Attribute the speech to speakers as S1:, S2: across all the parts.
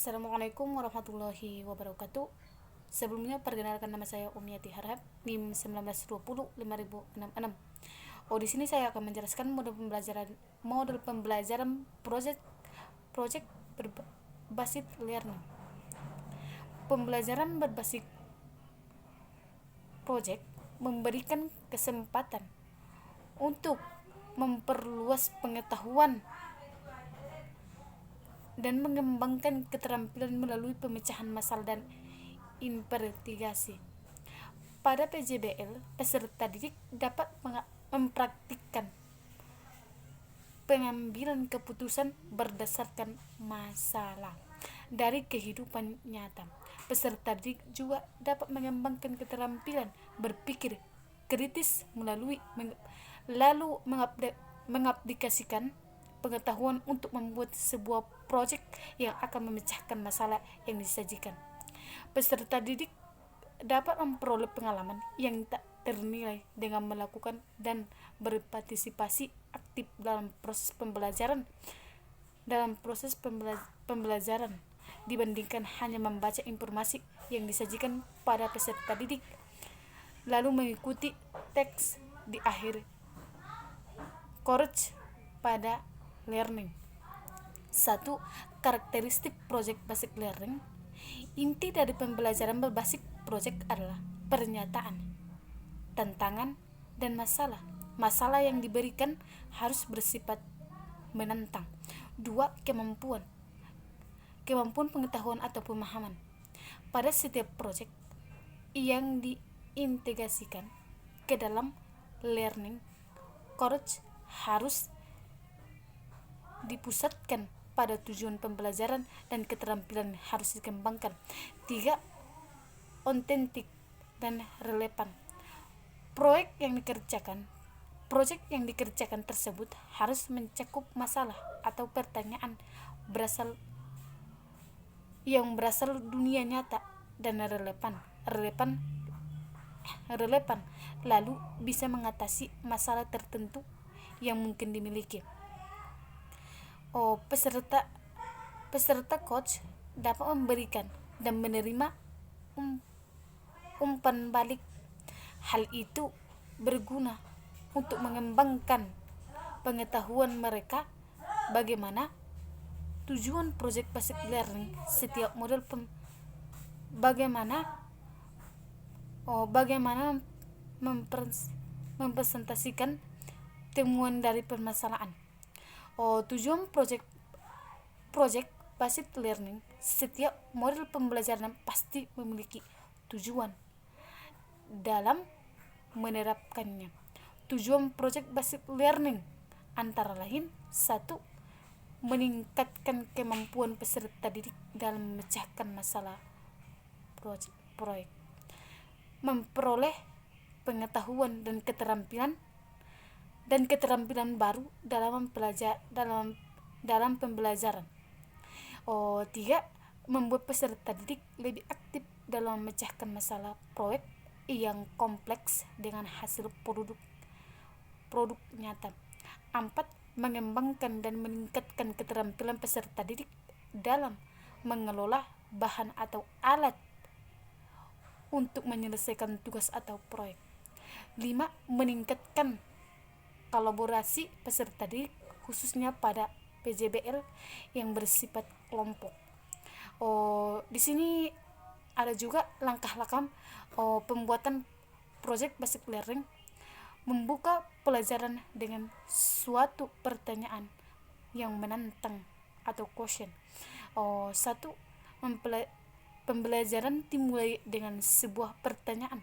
S1: Assalamualaikum warahmatullahi wabarakatuh. Sebelumnya perkenalkan, nama saya Umiyati Harhab, NIM 1920 5066. Di sini saya akan menjelaskan model pembelajaran project berbasis learning. Pembelajaran berbasis project memberikan kesempatan untuk memperluas pengetahuan dan mengembangkan keterampilan melalui pemecahan masalah dan investigasi. Pada PJBL, peserta didik dapat mempraktikkan pengambilan keputusan berdasarkan masalah dari kehidupan nyata. Peserta didik juga dapat mengembangkan keterampilan berpikir kritis lalu mengaplikasikan pengetahuan untuk membuat sebuah proyek yang akan memecahkan masalah yang disajikan. Peserta didik dapat memperoleh pengalaman yang tak ternilai dengan melakukan dan berpartisipasi aktif dalam proses pembelajaran dibandingkan hanya membaca informasi yang disajikan pada peserta didik lalu mengikuti teks di akhir course pada learning. 1. Karakteristik project basic learning. Inti dari pembelajaran berbasis project adalah pernyataan, tantangan, dan masalah. Masalah yang diberikan harus bersifat menantang. 2. Kemampuan pengetahuan atau pemahaman. Pada setiap project yang diintegrasikan ke dalam learning course harus dipusatkan pada tujuan pembelajaran dan keterampilan harus dikembangkan. 3. Otentik dan relevan. Project yang dikerjakan tersebut harus mencakup masalah atau pertanyaan yang berasal dunia nyata dan relevan lalu bisa mengatasi masalah tertentu yang mungkin dimiliki. Peserta coach dapat memberikan dan menerima umpan balik. Hal itu berguna untuk mengembangkan pengetahuan mereka bagaimana tujuan project basic learning setiap model bagaimana mempresentasikan temuan dari permasalahan. Tujuan project basic learning. Setiap model pembelajaran pasti memiliki tujuan dalam menerapkannya. Tujuan project basic learning antara lain: 1. Meningkatkan kemampuan peserta didik dalam memecahkan masalah proyek, memperoleh pengetahuan dan keterampilan baru dalam pembelajaran. 3. Membuat peserta didik lebih aktif dalam memecahkan masalah proyek yang kompleks dengan hasil produk nyata. 4. Mengembangkan dan meningkatkan keterampilan peserta didik dalam mengelola bahan atau alat untuk menyelesaikan tugas atau proyek. 5. Meningkatkan kolaborasi peserta didik khususnya pada PJBL yang bersifat kelompok. Di sini ada juga langkah-langkah pembuatan project basic learning. Membuka pelajaran dengan suatu pertanyaan yang menantang atau question. 1. Pembelajaran dimulai dengan sebuah pertanyaan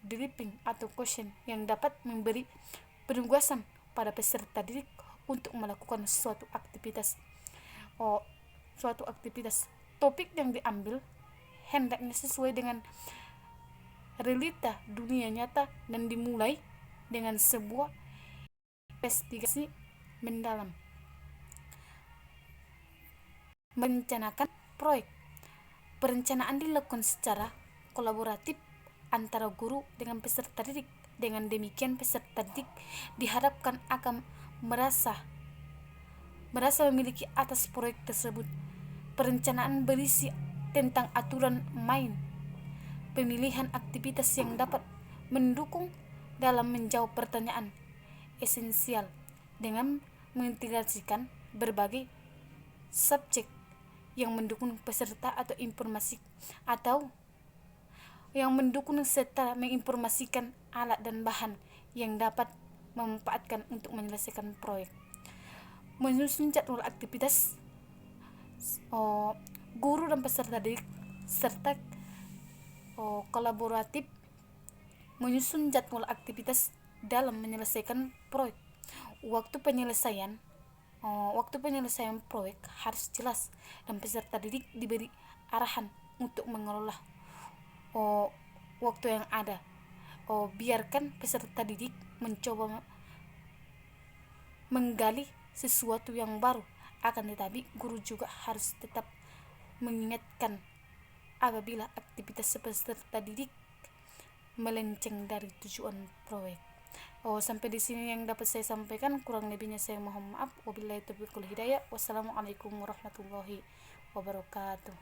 S1: developing atau question yang dapat memberi penugasan pada peserta didik untuk melakukan suatu aktivitas. Topik yang diambil hendaknya sesuai dengan realita dunia nyata dan dimulai dengan sebuah investigasi mendalam. Merencanakan proyek. Perencanaan dilakukan secara kolaboratif antara guru dengan peserta didik. Dengan demikian peserta didik diharapkan akan merasa memiliki atas proyek tersebut Perencanaan berisi tentang aturan main, pemilihan aktivitas yang dapat mendukung dalam menjawab pertanyaan esensial dengan mengintegrasikan berbagai subjek yang mendukung peserta atau informasi atau yang mendukung serta menginformasikan alat dan bahan yang dapat memanfaatkan untuk menyelesaikan proyek. Menyusun jadwal aktivitas guru dan peserta didik serta kolaboratif, menyusun jadwal aktivitas dalam menyelesaikan proyek. Waktu penyelesaian proyek harus jelas dan peserta didik diberi arahan untuk mengelola waktu yang ada. Biarkan peserta didik mencoba menggali sesuatu yang baru, akan tetapi guru juga harus tetap mengingatkan apabila aktivitas peserta didik melenceng dari tujuan proyek. Sampai di sini yang dapat saya sampaikan, kurang lebihnya saya mohon maaf. Wabillahi taufiq wal hidayah. Wassalamualaikum warahmatullahi wabarakatuh.